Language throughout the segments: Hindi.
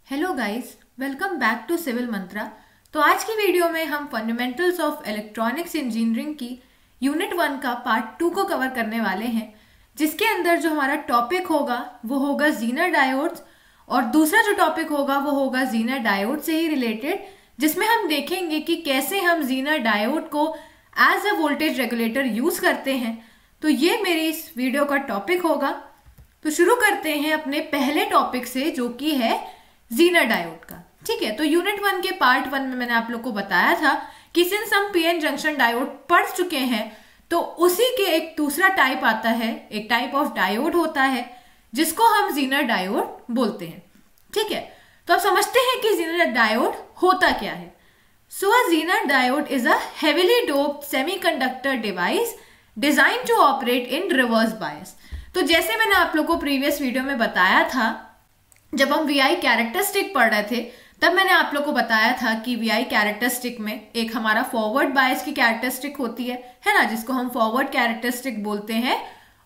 Hello guys, welcome back to civil Mantra. तो आज की वीडियो में हम फंडामेंटल्स ऑफ इलेक्ट्रॉनिक्स इंजीनियरिंग की यूनिट 1 का पार्ट 2 को कवर करने वाले हैं, जिसके अंदर जो हमारा टॉपिक होगा वो होगा जीनर डायोड्स और दूसरा जो टॉपिक होगा वो होगा जीनर डायोड से ही रिलेटेड, जिसमें हम देखेंगे कि कैसे हम जीनर डायोड को as a voltage regulator use करते हैं। तो ये मेरी इस वीडियो का टॉपिक होगा। तो शुरू करते हैं अपने पहले टॉपिक से, जो कि है जीनर डायोड का। ठीक है, तो यूनिट 1 के पार्ट 1 में मैंने आप लोग को बताया था कि सिंस हम पीएन जंक्शन डायोड पढ़ चुके हैं तो उसी के एक दूसरा टाइप आता है, एक टाइप ऑफ डायोड होता है जिसको हम जीनर डायोड बोलते हैं। ठीक है, तो अब समझते हैं कि जीनर डायोड होता क्या है। So a zener diode is a heavily doped semiconductor device design to operate in reverse bias. तो जैसे मैंने आप लोग को प्रीवियस वीडियो में बताया था, जब हम वीआई कैरेक्टरिस्टिक पढ़ रहे थे तब मैंने आप लोग को बताया था कि वीआई कैरेक्टरिस्टिक में एक हमारा फॉरवर्ड बायस की कैरेक्टरिस्टिक होती है ना, जिसको हम फॉरवर्ड कैरेक्टरिस्टिक बोलते हैं,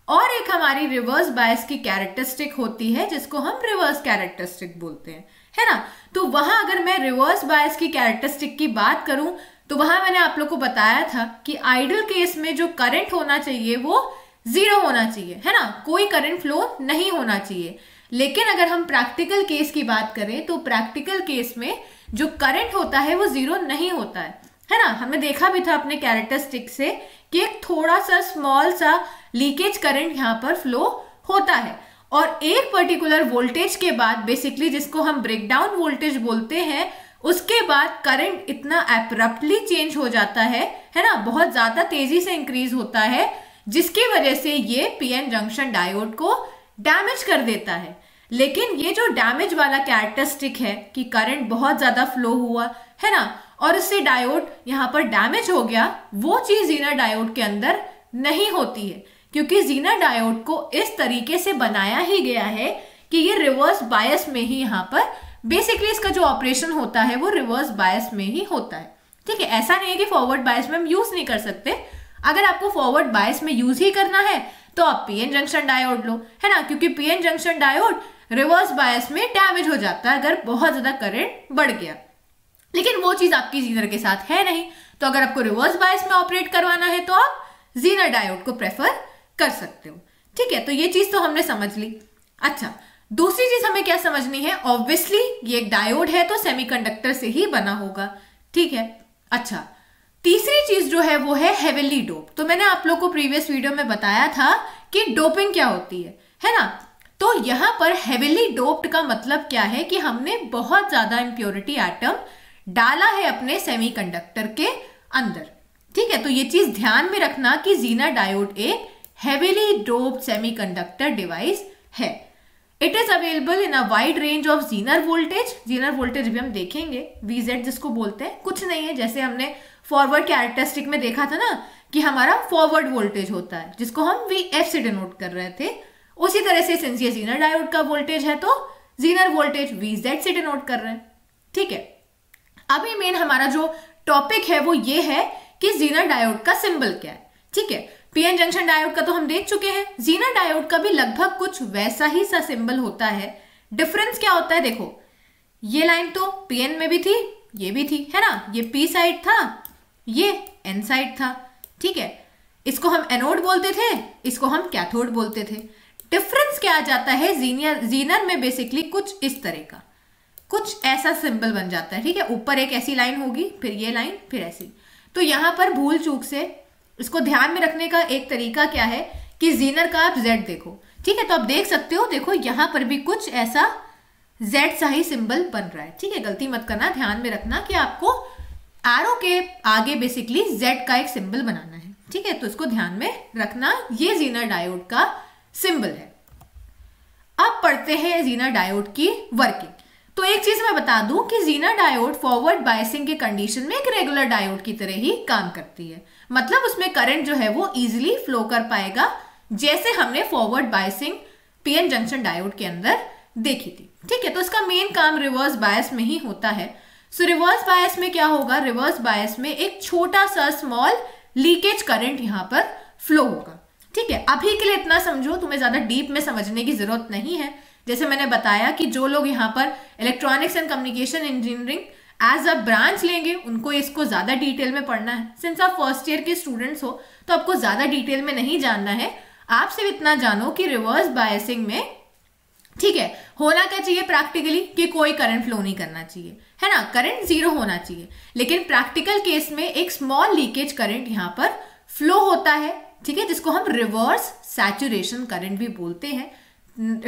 और एक हमारी रिवर्स बायस की कैरेक्टरिस्टिक होती है जिसको हम रिवर्स कैरेक्टरिस्टिक बोलते हैं, है ना। तो वहां अगर मैं रिवर्स बायस की कैरेक्टरिस्टिक की बात करूं तो वहां मैंने आप लोग को बताया था कि आइडियल केस में जो करंट होना चाहिए वो 0 होना चाहिए, है ना, कोई करंट फ्लो नहीं होना चाहिए। लेकिन अगर हम प्रैक्टिकल केस की बात करें तो प्रैक्टिकल केस में जो करंट होता है वो 0 नहीं होता है ना। हमने देखा भी था अपने कैरेक्टरिस्टिक से कि एक थोड़ा सा स्मॉल सा लीकेज करंट यहाँ पर फ्लो होता है, और एक पर्टिकुलर वोल्टेज के बाद बेसिकली जिसको हम ब्रेकडाउन वोल्टेज बोलते हैं, उसके बाद करंट इतना एब्रप्टली चेंज हो जाता है ना, बहुत ज्यादा तेजी से इंक्रीज होता है, जिसकी वजह से ये पीएन जंक्शन डायोड को डैमेज कर देता है। लेकिन ये जो डैमेज वाला कैरेक्टरिस्टिक है कि करंट बहुत ज्यादा फ्लो हुआ है ना और इससे डायोड यहां पर डैमेज हो गया, वो चीज जीनर डायोड के अंदर नहीं होती है, क्योंकि जीनर डायोड को इस तरीके से बनाया ही गया है कि ये रिवर्स बायस में ही यहाँ पर बेसिकली इसका जो ऑपरेशन होता है वो रिवर्स बायस में ही होता है। ठीक है, ऐसा नहीं है कि फॉरवर्ड बायस में हम यूज नहीं कर सकते। अगर आपको फॉरवर्ड बायस में यूज ही करना है तो आप पीएन जंक्शन डायोड लो, है ना, क्योंकि PN junction diode reverse bias में डैमेज हो जाता है अगर बहुत ज्यादा करंट बढ़ गया। लेकिन वो चीज आपकी जीनर के साथ है नहीं, तो अगर आपको रिवर्स बायस में ऑपरेट करवाना है तो आप जीनर डायोड को प्रेफर कर सकते हो। ठीक है, तो ये चीज तो हमने समझ ली। अच्छा, दूसरी चीज हमें क्या समझनी है, ऑब्वियसली ये एक डायोड है तो सेमीकंडक्टर से ही बना होगा। ठीक है, अच्छा, तीसरी चीज जो है वो है हेवीली डोप। तो मैंने आप लोग को प्रीवियस वीडियो में बताया था कि डोपिंग क्या होती है ना। तो यहां पर हेवीली डोप्ड का मतलब क्या है कि हमने बहुत ज्यादा इंप्योरिटी एटम डाला है अपने सेमीकंडक्टर के अंदर। ठीक है, तो ये चीज ध्यान में रखना कि जीनर डायोड एक हेवीली डोप्ड सेमीकंडक्टर डिवाइस है। It is available in a wide range of Zener voltage. Zener voltage भी हम देखेंगे, VZ जिसको बोलते हैं, कुछ नहीं है, जैसे हमने फॉरवर्ड कैरेक्टरिस्टिक में देखा था ना कि हमारा फॉरवर्ड वोल्टेज होता है जिसको हम VF से डिनोट कर रहे थे, उसी तरह से सिंस ये जीनर डायोड का वोल्टेज है तो जीनर वोल्टेज VZ से डिनोट कर रहे हैं। ठीक है, अभी मेन हमारा जो टॉपिक है वो ये है कि जीनर डायोड का सिंबल क्या है। ठीक है, पीएन जंक्शन डायोड का तो हम देख चुके हैं, जीनर डायोड का भी लगभग कुछ वैसा ही सा सिंबल होता है। डिफरेंस क्या होता है, देखो ये लाइन तो पीएन में भी थी, ये भी थी, है ना, ये पी साइड था, ये एन साइड था। ठीक है, इसको हम एनोड बोलते थे, इसको हम कैथोड बोलते थे। डिफरेंस क्या आ जाता है, जीनर में बेसिकली कुछ इस तरह का कुछ ऐसा सिंबल बन जाता है। ठीक है, ऊपर एक ऐसी लाइन होगी, फिर ये लाइन, फिर ऐसी। तो यहां पर भूल चूक से इसको ध्यान में रखने का एक तरीका क्या है कि जीनर का आप Z देखो। ठीक है, तो आप देख सकते हो, देखो यहां पर भी कुछ ऐसा Z सा ही सिंबल बन रहा है। ठीक है, गलती मत करना, ध्यान में रखना कि आपको एरो के आगे बेसिकली Z का एक सिंबल बनाना है। ठीक है, तो इसको ध्यान में रखना, ये जीनर डायोड का सिंबल है। अब पढ़ते हैं जीनर डायोड की वर्किंग। तो एक चीज मैं बता दूं कि जीनर डायोड फॉरवर्ड बायसिंग के कंडीशन में एक रेगुलर डायोड की तरह ही काम करती है, मतलब उसमें करंट जो है वो इजीली फ्लो कर पाएगा, जैसे हमने forward biasing PN junction diode के अंदर देखी थी। ठीक है, तो इसका मेन काम रिवर्स बायस में ही होता है। सो रिवर्स बायस में क्या होगा, रिवर्स बायस में एक छोटा सा स्मॉल लीकेज करंट यहां पर फ्लो होगा। ठीक है, अभी के लिए इतना समझो, तुम्हें ज्यादा डीप में समझने की जरूरत नहीं है। जैसे मैंने बताया कि जो लोग यहाँ पर electronics and communication engineering as a branch लेंगे उनको इसको ज्यादा डिटेल में पढ़ना है। सिंस आप फर्स्ट ईयर के स्टूडेंट्स हो तो आपको ज्यादा डिटेल में नहीं जानना है, आप सिर्फ इतना जानो कि रिवर्स बायसिंग में, ठीक है, होना क्या चाहिए प्रैक्टिकली कि कोई करंट फ्लो नहीं करना चाहिए, है ना, करंट जीरो होना चाहिए। लेकिन प्रैक्टिकल केस में एक स्मॉल लीकेज करंट यहाँ पर फ्लो होता है, ठीक है, जिसको हम रिवर्स सैचुरेशन करंट भी बोलते हैं।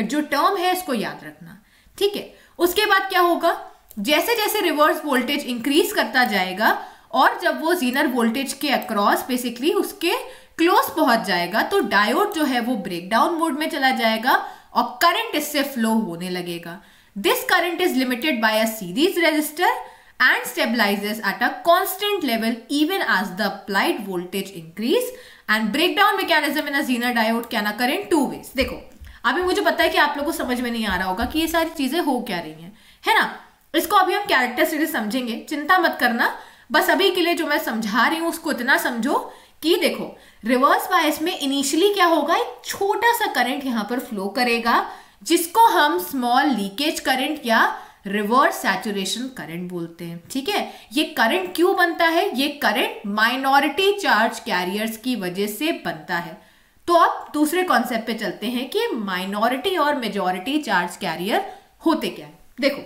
जो टर्म है इसको याद रखना, ठीक है। उसके बाद क्या होगा, जैसे जैसे रिवर्स वोल्टेज इंक्रीज करता जाएगा और जब वो जीनर वोल्टेज के अक्रॉस बेसिकली उसके क्लोज पहुंच जाएगा तो डायोड जो है वो ब्रेकडाउन मोड में चला जाएगा और करंट इससे फ्लो होने लगेगा। This current is limited by a series resistor and stabilizes at a constant level even as the applied voltage increase and breakdown mechanism in a Zener diode can occur in two ways। देखो अभी मुझे पता है कि आप लोगों को समझ में नहीं आ रहा होगा कि ये सारी चीजें हो क्या रही हैं, है ना। इसको अभी हम कैरेक्टरिस्टिक समझेंगे, चिंता मत करना, बस अभी के लिए जो मैं समझा रही हूं उसको इतना समझो कि देखो रिवर्स बायस में इनिशियली क्या होगा, एक छोटा सा करंट यहां पर फ्लो करेगा जिसको हम स्मॉल लीकेज करंट या रिवर्स सैचुरेशन करंट बोलते हैं, ठीक है। ये करंट क्यों बनता है, ये करंट माइनॉरिटी चार्ज कैरियर्स की वजह से बनता है। तो अब दूसरे कॉन्सेप्ट पे चलते हैं कि माइनॉरिटी और मेजॉरिटी चार्ज कैरियर होते क्या है। देखो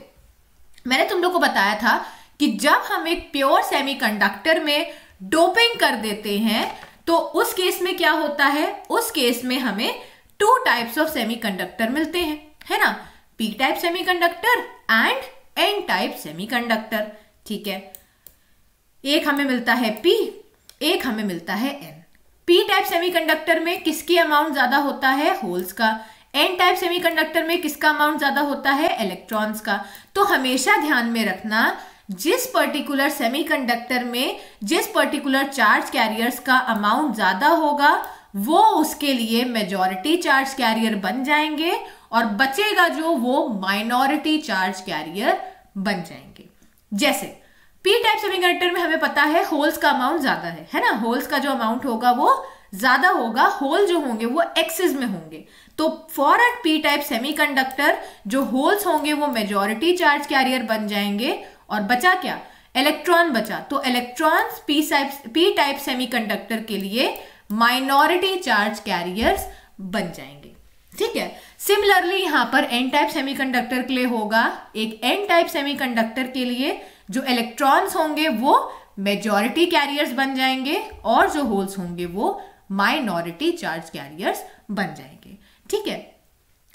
मैंने तुम लोग को बताया था कि जब हम एक प्योर सेमीकंडक्टर में डोपिंग कर देते हैं तो उस केस में क्या होता है, उस केस में हमें टू टाइप्स ऑफ सेमीकंडक्टर मिलते हैं, है ना, P type semiconductor and N type semiconductor, ठीक है। एक हमें मिलता है पी, एक हमें मिलता है एन। पी टाइप सेमीकंडक्टर में किसकी अमाउंट ज्यादा होता है, होल्स का। एन टाइप सेमीकंडक्टर में किसका अमाउंट ज्यादा होता है, इलेक्ट्रॉन्स का। तो हमेशा ध्यान में रखना जिस पर्टिकुलर सेमीकंडक्टर में जिस पर्टिकुलर चार्ज कैरियर्स का अमाउंट ज्यादा होगा वो उसके लिए मेजॉरिटी चार्ज कैरियर बन जाएंगे और बचेगा जो वो माइनॉरिटी चार्ज कैरियर बन जाएंगे। जैसे पी टाइप सेमीकंडक्टर में हमें पता है होल्स का अमाउंट ज्यादा है ना, होल्स का जो अमाउंट होगा वो ज्यादा होगा, होल जो होंगे वो एक्सिस में होंगे। तो for a P type semiconductor जो होल्स होंगे वो मेजॉरिटी चार्ज कैरियर बन जाएंगे और बचा क्या, इलेक्ट्रॉन बचा। तो इलेक्ट्रॉन्स पी टाइप सेमीकंडक्टर के लिए माइनॉरिटी चार्ज कैरियर्स बन जाएंगे, ठीक है। सिमिलरली यहां पर एन टाइप सेमीकंडक्टर के लिए होगा, एक एन टाइप सेमीकंडक्टर के लिए जो इलेक्ट्रॉन्स होंगे वो मेजॉरिटी कैरियर्स बन जाएंगे और जो होल्स होंगे वो माइनॉरिटी चार्ज कैरियर्स बन जाएंगे, ठीक है।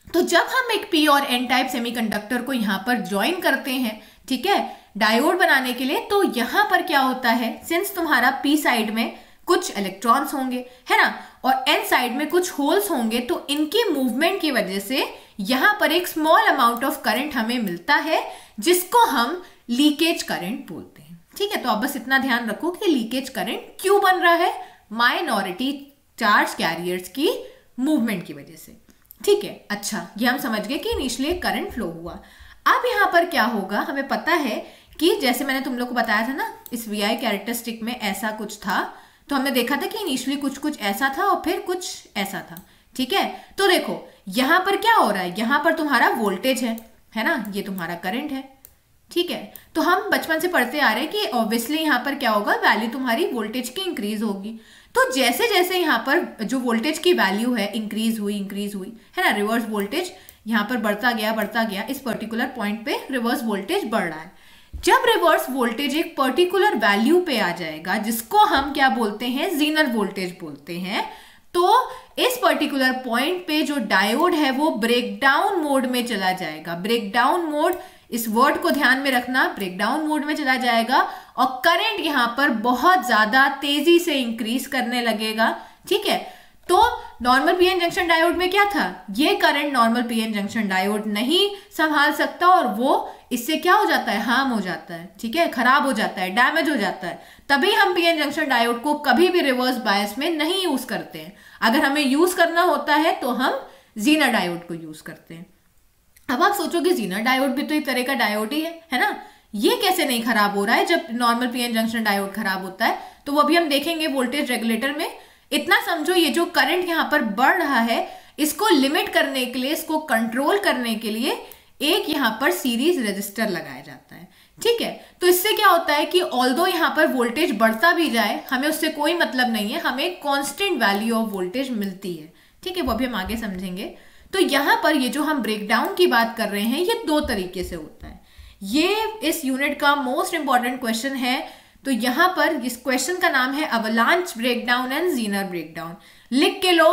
तो जब हम एक पी और एन टाइप सेमीकंडक्टर को यहां पर ज्वाइन करते हैं, ठीक है, डायोड बनाने के लिए, तो यहां पर क्या होता है, सिंस तुम्हारा पी साइड में कुछ इलेक्ट्रॉन्स होंगे, है ना, और एन साइड में कुछ होल्स होंगे, तो इनकी मूवमेंट की वजह से यहां पर एक स्मॉल अमाउंट ऑफ करंट हमें मिलता है जिसको हम लीकेज करंट बोलते हैं, ठीक है। तो आप बस इतना ध्यान रखो कि लीकेज करंट क्यों बन रहा है, माइनॉरिटी चार्ज कैरियर्स की मूवमेंट की वजह से, ठीक है। अच्छा, ये हम समझ गए कि इनिशियली करंट फ्लो हुआ। अब यहां पर क्या होगा, हमें पता है कि जैसे मैंने तुम लोग को बताया था ना, इस वीआई कैरेक्टरिस्टिक में ऐसा कुछ था, तो हमने देखा था कि इनिशियली कुछ कुछ ऐसा था और फिर कुछ ऐसा था, ठीक है। तो देखो यहां पर क्या हो रहा है, यहां पर तुम्हारा वोल्टेज है ना, ये तुम्हारा करंट है, ठीक है। तो हम बचपन से पढ़ते आ रहे हैं कि ऑब्वियसली यहां पर क्या होगा, वैल्यू तुम्हारी वोल्टेज की इंक्रीज होगी। तो जैसे जैसे यहाँ पर जो वोल्टेज की वैल्यू है इंक्रीज हुई है ना, रिवर्स वोल्टेज यहाँ पर बढ़ता गया, इस पर्टिकुलर पॉइंट पे रिवर्स वोल्टेज बढ़ रहा है। जब रिवर्स वोल्टेज एक पर्टिकुलर वैल्यू पे आ जाएगा जिसको हम क्या बोलते हैं, जीनर वोल्टेज बोलते हैं, तो इस पर्टिकुलर पॉइंट पे जो डायोड है वो ब्रेकडाउन मोड में चला जाएगा। ब्रेकडाउन मोड, इस वर्ड को ध्यान में रखना, ब्रेकडाउन मोड में चला जाएगा और करंट यहां पर बहुत ज्यादा तेजी से इंक्रीज करने लगेगा, ठीक है। तो नॉर्मल पीएन जंक्शन डायोड में क्या था, ये current normal PN junction diode नहीं संभाल सकता और वो इससे क्या हो जाता है, हार्म हो जाता है, ठीक है, खराब हो जाता है, डैमेज हो जाता है। तभी हम पीएन जंक्शन डायोड को कभी भी रिवर्स बायस में नहीं यूज करते हैं। अगर हमें यूज करना होता है तो हम जीनर डायोड को यूज करते हैं। अब आप सोचोगे जीनर डायोड भी तो एक तरह का डायोड ही है ना, ये कैसे नहीं खराब हो रहा है जब नॉर्मल पीएन जंक्शन डायोड खराब होता है। तो वो अभी हम देखेंगे वोल्टेज रेगुलेटर में। इतना समझो, ये जो करंट यहाँ पर बढ़ रहा है इसको लिमिट करने के लिए, इसको कंट्रोल करने के लिए एक यहाँ पर सीरीज रेजिस्टर लगाया जाता है। ठीक है, तो इससे क्या होता है कि ऑल्दो यहाँ पर वोल्टेज बढ़ता भी जाए, हमें उससे कोई मतलब नहीं है, हमें कांस्टेंट वैल्यू ऑफ वोल्टेज मिलती है। ठीक है, वो भी हम आगे समझेंगे। तो यहाँ पर ये जो हम ब्रेकडाउन की बात कर रहे हैं, ये दो तरीके से होता है। ये इस यूनिट का मोस्ट इंपॉर्टेंट क्वेश्चन है। तो यहाँ पर इस क्वेश्चन का नाम है अवलांच ब्रेकडाउन एंड ज़ीनर ब्रेकडाउन। लिख के लो,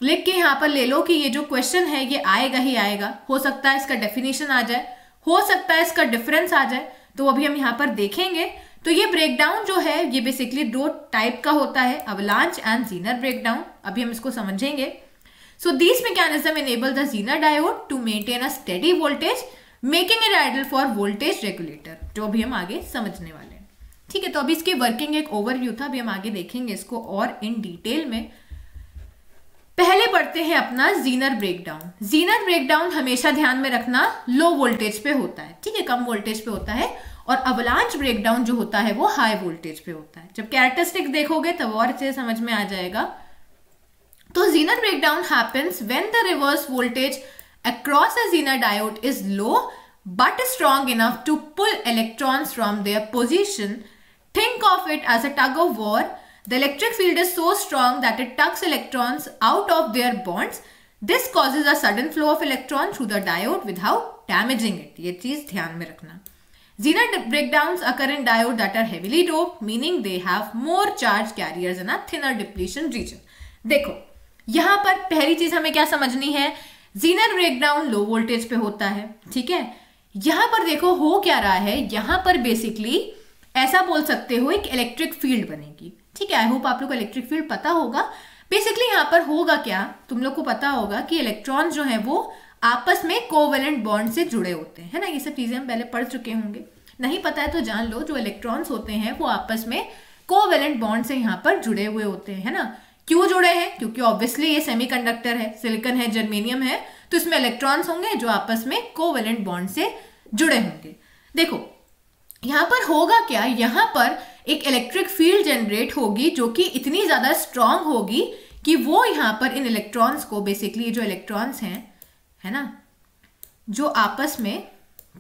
लिख के यहाँ पर ले लो कि ये जो क्वेश्चन है ये आएगा ही आएगा। हो सकता है इसका डेफिनेशन आ जाए, हो सकता है इसका डिफरेंस आ जाए, तो अभी हम यहाँ पर देखेंगे। तो ये ब्रेकडाउन जो है ये बेसिकली दो टाइप का होता है, अवलांच एंड ज़ीनर ब्रेकडाउन। अभी हम इसको समझेंगे। So these mechanism enable the Zener diode to maintain a steady voltage, making it ideal for voltage regulator, जो अभी हम आगे समझने वाले हैं। ठीक है, तो अभी इसकी वर्किंग एक ओवरव्यू था, अभी हम आगे देखेंगे इसको और इन डिटेल में। पहले पढ़ते हैं अपना जीनर ब्रेकडाउन। जीनर ब्रेकडाउन हमेशा ध्यान में रखना लो वोल्टेज पे होता है। ठीक है, कम वोल्टेज पे होता है। और अवलांच ब्रेकडाउन जो होता है वो हाई वोल्टेज पे होता है। जब कैरेक्टरिस्टिक देखोगे तब और अच्छे समझ में आ जाएगा। तो Zener breakdown happens when the reverse voltage across a Zener diode is low but strong enough to pull electrons from their position. Think of it as a tug of war. The electric field is so strong that it tugs electrons out of their bonds. This causes a sudden flow of electrons through the diode without damaging it. ये चीज ध्यान में रखना। Zener breakdowns occur in diodes that are heavily doped, meaning they have more charge carriers in a thinner depletion region. देखो यहां पर पहली चीज हमें क्या समझनी है, जीनर ब्रेकडाउन लो वोल्टेज पे होता है। ठीक है, यहां पर देखो हो क्या रहा है, यहां पर बेसिकली ऐसा बोल सकते हो एक इलेक्ट्रिक फील्ड बनेगी। ठीक है, आई होप आप लोग को इलेक्ट्रिक फील्ड पता होगा। बेसिकली यहां पर होगा क्या, तुम लोग को पता होगा कि इलेक्ट्रॉन जो है वो आपस में कोवेलेंट बॉन्ड से जुड़े होते हैं, है ना। ये सब चीजें हम पहले पढ़ चुके होंगे, नहीं पता है तो जान लो। जो इलेक्ट्रॉन्स होते हैं वो आपस में कोवेलेंट बॉन्ड से यहाँ पर जुड़े हुए होते हैं, है ना। क्यों जुड़े हैं, क्योंकि ऑब्वियसली ये सेमीकंडक्टर है, सिलिकॉन है, जर्मेनियम है, तो इसमें इलेक्ट्रॉन्स होंगे जो आपस में कोवेलेंट बॉन्ड से जुड़े होंगे। देखो यहां पर होगा क्या, यहां पर एक इलेक्ट्रिक फील्ड जनरेट होगी जो कि इतनी ज्यादा स्ट्रांग होगी कि वो यहां पर इन इलेक्ट्रॉन्स को, बेसिकली जो इलेक्ट्रॉन्स हैं, है ना, जो आपस में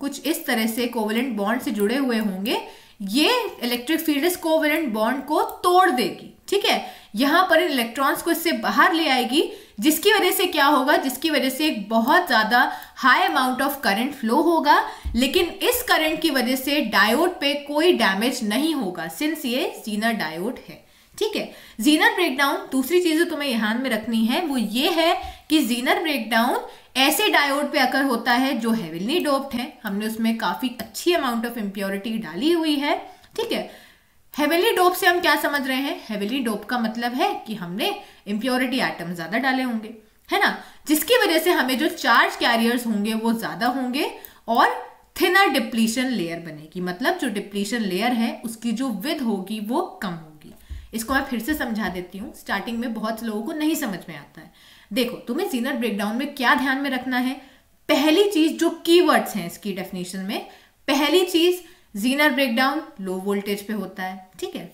कुछ इस तरह से कोवेलेंट बॉन्ड से जुड़े हुए होंगे, ये इलेक्ट्रिक फील्ड इस कोवेलेंट बॉन्ड को तोड़ देगी। ठीक है, यहां पर इन इलेक्ट्रॉन्स को इससे बाहर ले आएगी, जिसकी वजह से क्या होगा, जिसकी वजह से एक बहुत ज्यादा high amount of current flow होगा। लेकिन इस करंट की वजह से डायोड पे कोई डैमेज नहीं होगा, सिंस ये जीनर डायोड है। ठीक है, जीनर ब्रेकडाउन, दूसरी चीज तुम्हें ध्यान में रखनी है वो ये है कि जीनर ब्रेकडाउन ऐसे डायोड पे अकर होता है जो हेविली डोप्ड है। हमने उसमें काफी अच्छी अमाउंट ऑफ इम्प्योरिटी डाली हुई है। ठीक है, हेविली डोप से हम क्या समझ रहे हैं, हेविली डोप का मतलब है कि हमने इम्प्योरिटी एटम ज्यादा डाले होंगे, है ना, जिसकी वजह से हमें जो चार्ज कैरियर्स होंगे वो ज्यादा होंगे और थिनर डिप्लीशन लेयर बनेगी। मतलब जो डिप्लीशन लेयर है उसकी जो विड्थ होगी वो कम होगी। इसको मैं फिर से समझा देती हूँ, स्टार्टिंग में बहुत लोगों को नहीं समझ में आता है। देखो तुम्हें जीनर ब्रेकडाउन में क्या ध्यान में रखना है, पहली चीज जो कीवर्ड्स हैं इसकी डेफिनेशन में, पहली चीज जीनर ब्रेकडाउन लो वोल्टेज पे होता है। ठीक है,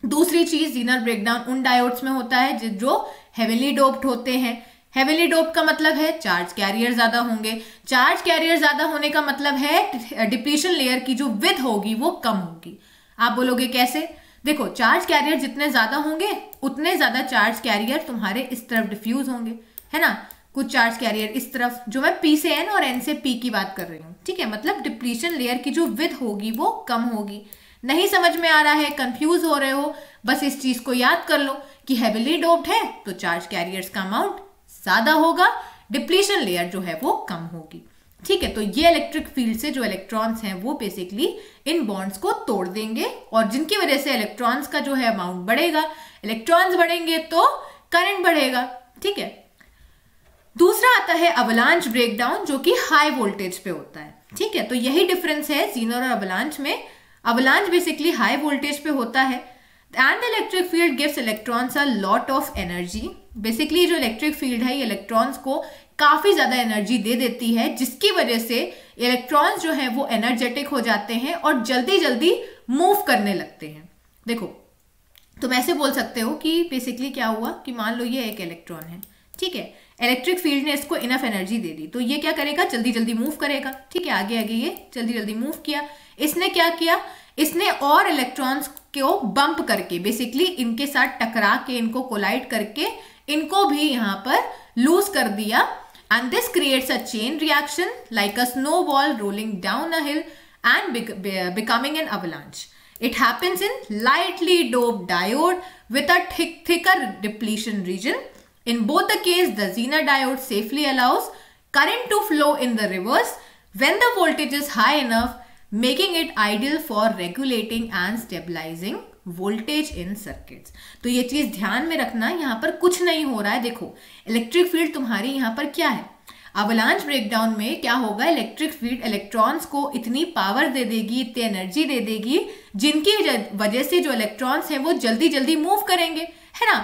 दूसरी चीज जीनर ब्रेकडाउन उन डायोड्स में होता है जो हेविली डोप्ड होते हैं। हेविली डोप का मतलब है चार्ज कैरियर ज्यादा होंगे, चार्ज कैरियर ज्यादा होने का मतलब है डिप्लीशन लेयर की जो विड्थ होगी वो कम होगी। आप बोलोगे कैसे, देखो चार्ज कैरियर जितने ज्यादा होंगे उतने ज्यादा चार्ज कैरियर तुम्हारे इस तरफ डिफ्यूज होंगे, है ना। कुछ चार्ज कैरियर इस तरफ, जो मैं पी से एन और एन से पी की बात कर रही हूँ। ठीक है, मतलब डिप्लीशन लेयर की जो विड्थ होगी वो कम होगी। नहीं समझ में आ रहा है, कंफ्यूज हो रहे हो, बस इस चीज को याद कर लो कि हेविली डोप्ड है तो चार्ज कैरियर्स का अमाउंट ज्यादा होगा, डिप्लीशन लेयर जो है वो कम होगी। ठीक है, तो ये इलेक्ट्रिक फील्ड से जो इलेक्ट्रॉन्स हैं वो बेसिकली इन बॉन्ड्स को तोड़ देंगे और जिनकी वजह से इलेक्ट्रॉन्स का जो है अमाउंट बढ़ेगा। इलेक्ट्रॉन्स बढ़ेंगे तो करंट बढ़ेगा। ठीक है, दूसरा आता है अवलांच ब्रेकडाउन जो कि हाई वोल्टेज पे होता है। ठीक है, तो यही डिफरेंस है जीनर और अवलांच में। अवलांच बेसिकली हाई वोल्टेज पे होता है and electric field gives electrons a lot of energy. Basically जो इलेक्ट्रिक फील्ड है ये इलेक्ट्रॉन्स को काफी ज्यादा एनर्जी दे देती है, जिसकी वजह से इलेक्ट्रॉन्स जो है वो एनर्जेटिक हो जाते हैं और जल्दी जल्दी मूव करने लगते हैं। देखो तुम ऐसे बोल सकते हो कि बेसिकली क्या हुआ कि मान लो ये एक इलेक्ट्रॉन है, ठीक है, इलेक्ट्रिक फील्ड ने इसको इनफ एनर्जी दे दी, तो ये क्या करेगा, जल्दी जल्दी मूव करेगा। ठीक है, आगे आगे ये जल्दी जल्दी मूव किया। इसने क्या किया, इसने और इलेक्ट्रॉन्स को बम्प करके, बेसिकली इनके साथ टकरा के, इनको कोलाइड करके, इनको भी यहाँ पर लूज कर दिया। And this creates a chain reaction like a snowball rolling down a hill and becoming an avalanche. It happens in lightly doped diode with a thicker depletion region. In both the case, the Zener diode safely allows current to flow in the reverse when the voltage is high enough, making it ideal for regulating and stabilizing voltage in circuits. तो ये चीज ध्यान में रखना, यहाँ पर कुछ नहीं हो रहा है। देखो इलेक्ट्रिक फील्ड तुम्हारी यहाँ पर क्या है, अवलांच ब्रेकडाउन में क्या होगा, इलेक्ट्रिक फील्ड इलेक्ट्रॉन्स को इतनी पावर दे देगी, इतनी एनर्जी दे देगी, जिनकी वजह से जो इलेक्ट्रॉन्स हैं वो जल्दी जल्दी मूव करेंगे, है ना।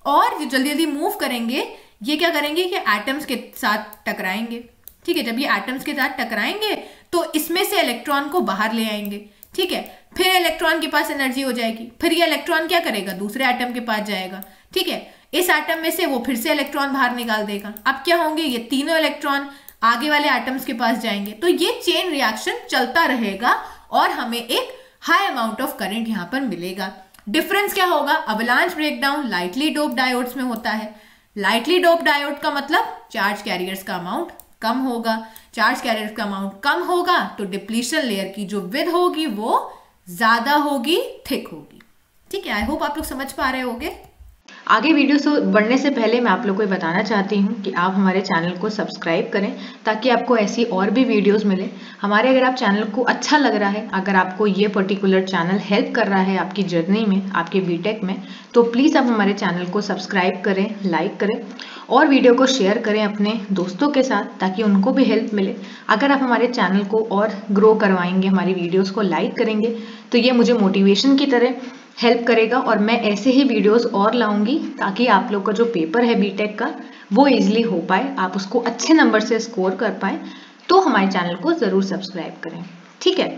और जो जल्दी जल्दी मूव करेंगे, ये क्या करेंगे कि एटम्स के साथ टकराएंगे। ठीक है, जब ये एटम्स के साथ टकराएंगे तो इसमें से इलेक्ट्रॉन को बाहर ले आएंगे। ठीक है, फिर इलेक्ट्रॉन के पास एनर्जी हो जाएगी, फिर ये इलेक्ट्रॉन क्या करेगा, दूसरे एटम के पास जाएगा। ठीक है, इस एटम में से वो फिर से इलेक्ट्रॉन बाहर निकाल देगा। अब क्या होंगे, ये तीनों इलेक्ट्रॉन आगे वाले एटम्स के पास जाएंगे। तो ये चेन रिएक्शन चलता रहेगा और हमें एक हाई अमाउंट ऑफ करंट यहाँ पर मिलेगा। डिफरेंस क्या होगा, avalanche breakdown lightly dope diodes में होता है। लाइटली डोप डायोड का मतलब चार्ज कैरियर्स का अमाउंट कम होगा। चार्ज कैरियर्स का अमाउंट कम होगा तो डिप्लीशन लेयर की जो विड्थ होगी वो ज्यादा होगी, थिक होगी। ठीक है, आई होप आप लोग समझ पा रहे होंगे। आगे वीडियो से बढ़ने से पहले मैं आप लोगों को बताना चाहती हूँ कि आप हमारे चैनल को सब्सक्राइब करें ताकि आपको ऐसी और भी वीडियोस मिले हमारे। अगर आप चैनल को अच्छा लग रहा है, अगर आपको ये पर्टिकुलर चैनल हेल्प कर रहा है आपकी जर्नी में, आपके बीटेक में, तो प्लीज़ आप हमारे चैनल को सब्सक्राइब करें, लाइक करें और वीडियो को शेयर करें अपने दोस्तों के साथ ताकि उनको भी हेल्प मिले। अगर आप हमारे चैनल को और ग्रो करवाएंगे, हमारी वीडियोज़ को लाइक करेंगे तो ये मुझे मोटिवेशन की तरह हेल्प करेगा और मैं ऐसे ही वीडियोस और लाऊंगी ताकि आप लोग का जो पेपर है बीटेक का वो इजीली हो पाए, आप उसको अच्छे नंबर से स्कोर कर पाए। तो हमारे चैनल को जरूर सब्सक्राइब करें। ठीक है,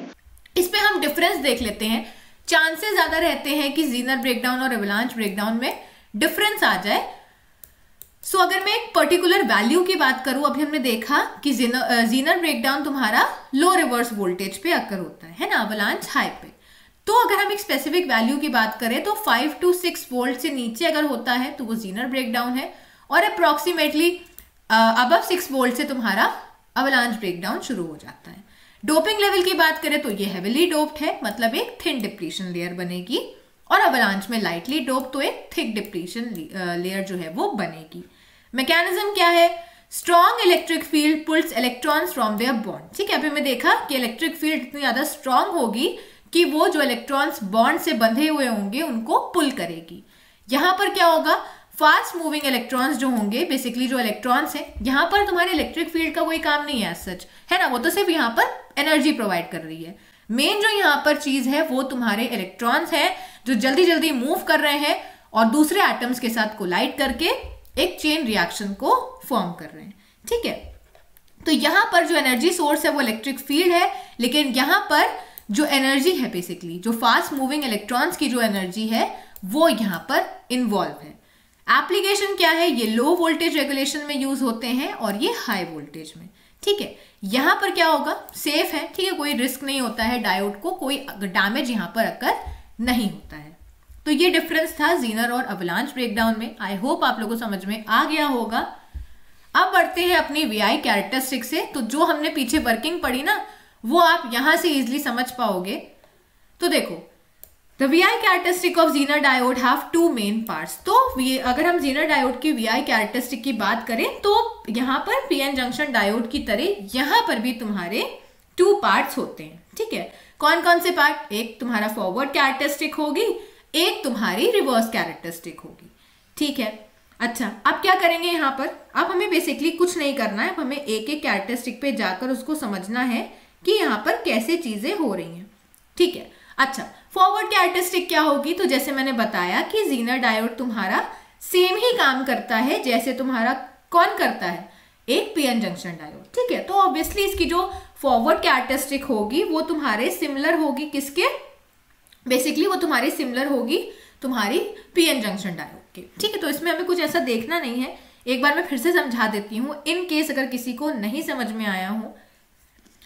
इसमें हम डिफरेंस देख लेते हैं। चांसेस ज्यादा रहते हैं कि जीनर ब्रेकडाउन और अवलांच ब्रेकडाउन में डिफरेंस आ जाए। सो अगर मैं एक पर्टिकुलर वैल्यू की बात करूं, अभी हमने देखा कि जीनर ब्रेकडाउन तुम्हारा लो रिवर्स वोल्टेज पे अकर होता है ना, अवलांच हाई पे। तो अगर हम एक स्पेसिफिक वैल्यू की बात करें तो 5 to 6 वोल्ट से नीचे अगर होता है तो वो जीनर ब्रेकडाउन है, और अप्रोक्सीमेटली अबव 6 वोल्ट से तुम्हारा अवलांच ब्रेकडाउन शुरू हो जाता है। डोपिंग लेवल की बात करें तो ये हेविली डोप्ड है, मतलब एक थिन डिप्लीशन लेयर बनेगी, और अवलांच में लाइटली डोप तो एक थिक डिप्लीशन लेयर जो है वो बनेगी। मैकेनिज्म क्या है, strong electric field pulls electrons from their bond. ठीक है, अभी हमने देखा कि इलेक्ट्रिक फील्ड इतनी ज्यादा स्ट्रॉन्ग होगी कि वो जो इलेक्ट्रॉन्स बॉन्ड से बंधे हुए होंगे उनको पुल करेगी। यहां पर क्या होगा, फास्ट मूविंग इलेक्ट्रॉन्स जो होंगे, बेसिकली जो इलेक्ट्रॉन्स हैं, यहां पर तुम्हारे इलेक्ट्रिक फील्ड का कोई काम नहीं है सच, है ना, वो तो सिर्फ यहां पर एनर्जी प्रोवाइड कर रही है। मेन जो यहां पर चीज है वो तुम्हारे इलेक्ट्रॉन्स है जो जल्दी जल्दी मूव कर रहे हैं और दूसरे एटम्स के साथ कोलाइड करके एक चेन रिएक्शन को फॉर्म कर रहे हैं। ठीक है, तो यहां पर जो एनर्जी सोर्स है वो इलेक्ट्रिक फील्ड है, लेकिन यहां पर जो एनर्जी है, बेसिकली जो फास्ट मूविंग इलेक्ट्रॉन्स की जो एनर्जी है वो यहां पर इन्वॉल्व है। एप्लीकेशन क्या है, ये लो वोल्टेज रेगुलेशन में यूज होते हैं और ये हाई वोल्टेज में। ठीक है, यहां पर क्या होगा, सेफ है। ठीक है, कोई रिस्क नहीं होता है, डायोड को कोई डैमेज यहां पर अकर नहीं होता है। तो ये डिफरेंस था जीनर और अवलांच ब्रेकडाउन में। आई होप आप लोगों को समझ में आ गया होगा। अब बढ़ते हैं अपनी वीआई कैरेक्टरिस्टिक से। तो जो हमने पीछे वर्किंग पढ़ी ना, वो आप यहां से इजिली समझ पाओगे। तो देखो, the VI characteristic of Zener diode have 2 main parts. तो अगर हम जीनर डायोड की वीआई कैरेक्टरिस्टिक की बात करें तो यहां पर पीएन जंक्शन डायोड की तरह यहां पर भी तुम्हारे 2 पार्ट्स होते हैं। ठीक है, कौन कौन से पार्ट, एक तुम्हारा फॉरवर्ड कैरेक्टरिस्टिक होगी, एक तुम्हारी रिवर्स कैरेक्टरिस्टिक होगी। ठीक है, अच्छा अब क्या करेंगे यहाँ पर, अब हमें बेसिकली कुछ नहीं करना है, अब हमें एक एक कैरेक्टरिस्टिक पे जाकर उसको समझना है कि यहाँ पर कैसे चीजें हो रही हैं। ठीक है, अच्छा फॉरवर्ड कैरेक्टरिस्टिक क्या होगी, तो जैसे मैंने बताया कि जीनर डायोड तुम्हारा सेम ही काम करता है जैसे तुम्हारा कौन करता है, एक पीएन जंक्शन डायोड। ठीक है, तो ऑब्वियसली इसकी जो फॉरवर्ड कैरेक्टरिस्टिक होगी वो तुम्हारे सिमिलर होगी किसके, बेसिकली वो तुम्हारी सिमिलर होगी तुम्हारी पीएन जंक्शन डायोड के। ठीक है, तो इसमें हमें कुछ ऐसा देखना नहीं है, एक बार मैं फिर से समझा देती हूँ इन केस अगर किसी को नहीं समझ में आया हो।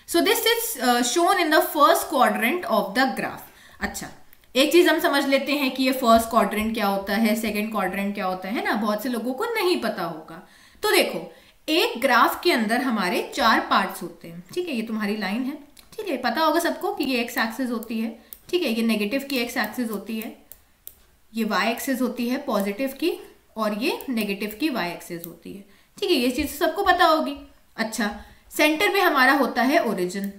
So this is shown in the first quadrant of the graph. अच्छा, एक चीज हम समझ लेते हैं कि ये फर्स्ट क्वाड्रेंट क्या होता है, सेकंड क्वाड्रेंट क्या होता है ना, बहुत से लोगों को नहीं पता होगा। तो देखो, एक ग्राफ के अंदर हमारे 4 पार्ट्स होते हैं, ठीक है। ये तुम्हारी लाइन है, ठीक है, पता होगा सबको कि ये एक्स एक्सिस होती है, ठीक है। ये नेगेटिव की एक्स एक्सिस होती है, ये वाई एक्सिस होती है पॉजिटिव की, और ये नेगेटिव की वाई एक्सिस होती है, ठीक है। ये चीज सबको पता होगी। अच्छा, सेंटर में हमारा होता है ओरिजिन,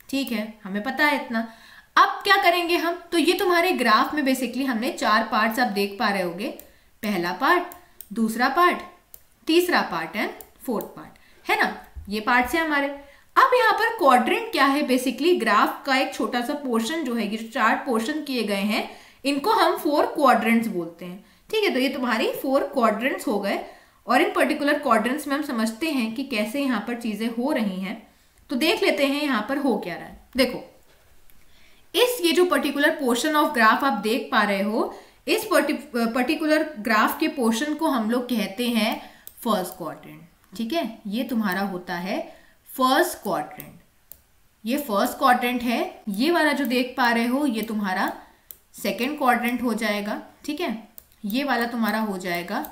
ठीक है, हमें पता है इतना। अब क्या करेंगे हम, तो ये तुम्हारे ग्राफ में बेसिकली हमने 4 पार्ट्स आप देख पा रहे होगे, पहला पार्ट, दूसरा पार्ट, तीसरा पार्ट एंड फोर्थ पार्ट, है ना। ये पार्ट्स है हमारे। अब यहाँ पर क्वाड्रेंट क्या है, बेसिकली ग्राफ का एक छोटा सा पोर्शन जो है, ये जो 4 पोर्शन किए गए हैं इनको हम 4 क्वाड्रेंट्स बोलते हैं, ठीक है। तो ये तुम्हारी 4 क्वाड्रेंट्स हो गए, और इन पर्टिकुलर क्वाड्रेंट्स में हम समझते हैं कि कैसे यहाँ पर चीजें हो रही हैं। तो देख लेते हैं यहाँ पर हो क्या रहा है। देखो, ये जो पर्टिकुलर पोर्शन ऑफ ग्राफ आप देख पा रहे हो, इस पर्टिकुलर ग्राफ के पोर्शन को हम लोग कहते हैं फर्स्ट क्वाड्रेंट, ठीक है। ये तुम्हारा होता है फर्स्ट क्वाड्रेंट, ये फर्स्ट क्वाड्रेंट है। ये वाला जो देख पा रहे हो ये तुम्हारा सेकेंड क्वाड्रेंट हो जाएगा, ठीक है। ये वाला तुम्हारा हो जाएगा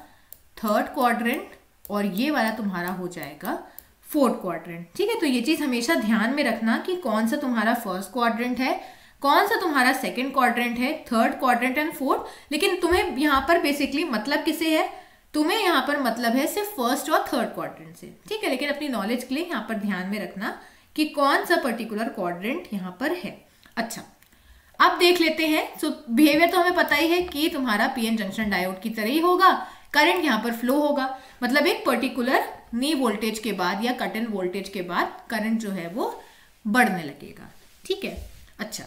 थर्ड क्वाड्रेंट, और ये वाला तुम्हारा हो जाएगा फोर्थ क्वाड्रेंट, ठीक है। तो ये चीज हमेशा ध्यान में रखना कि कौन सा तुम्हारा फर्स्ट क्वाड्रेंट है, कौन सा तुम्हारा सेकंड क्वाड्रेंट है, थर्ड क्वाड्रेंट एंड फोर्थ। लेकिन तुम्हें यहाँ पर बेसिकली मतलब किसे है, तुम्हें यहाँ पर मतलब है सिर्फ फर्स्ट और थर्ड क्वाड्रेंट से, ठीक है। लेकिन अपनी नॉलेज के लिए यहाँ पर ध्यान में रखना कि कौन सा पर्टिकुलर क्वाड्रेंट यहाँ पर है। अच्छा, अब देख लेते हैं। सो बिहेवियर तो हमें पता ही है कि तुम्हारा पीएन जंक्शन डायोड की तरह ही होगा, करंट यहाँ पर फ्लो होगा, मतलब एक पर्टिकुलर नी वोल्टेज के बाद या कट इन वोल्टेज के बाद करंट जो है वो बढ़ने लगेगा, ठीक है। अच्छा,